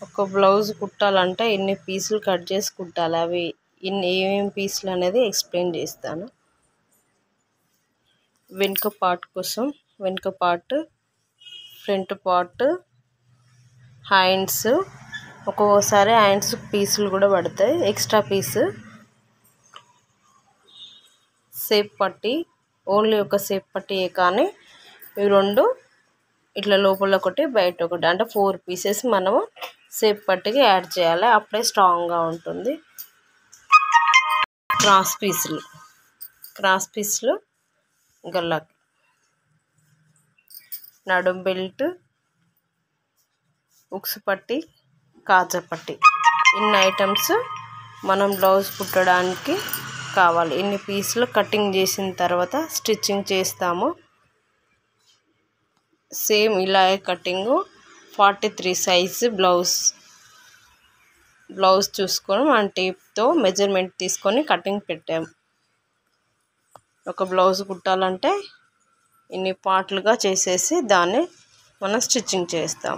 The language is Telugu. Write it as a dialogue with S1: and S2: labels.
S1: ఒక బ్లౌజ్ కుట్టాలంటే ఎన్ని పీసులు కట్ చేసి కుట్టాలి, అవి ఏమేమి పీసులు అనేది ఎక్స్ప్లెయిన్ చేస్తాను. వెనుక పార్ట్ కోసం వెనుక పార్ట్, ఫ్రంట్ పార్ట్, హ్యాండ్స్, ఒక్కొక్కసారి హ్యాండ్స్ పీసులు కూడా పడతాయి, ఎక్స్ట్రా పీసు, సేప్ పట్టి, ఓన్లీ ఒక సేప్ పట్టియే కానీ ఇవి రెండు ఇట్లా లోపల ఒకటి బయట ఒకటి, అంటే 4 పీసెస్ మనము సేప్ పట్టికి యాడ్ చేయాలి, అప్పుడే స్ట్రాంగ్గా ఉంటుంది. క్రాస్ పీసులు గల్లాకి, నడుం బెల్ట్, ఉక్సు పట్టి, కాజా పట్టి, ఇన్ని ఐటమ్స్ మనం బ్లౌజ్ కుట్టడానికి కావాలి. ఇన్ని పీసులు కటింగ్ చేసిన తర్వాత స్టిచ్చింగ్ చేస్తాము. సేమ్ ఇలాగే కటింగ్ 43 సైజు బ్లౌజ్ చూసుకొని మనం టేప్తో మెజర్మెంట్ తీసుకొని కటింగ్ పెట్టాము. ఒక బ్లౌజ్ కుట్టాలంటే ఇన్ని పార్ట్లుగా చేసేసి దాన్ని మనం స్టిచ్చింగ్ చేస్తాం.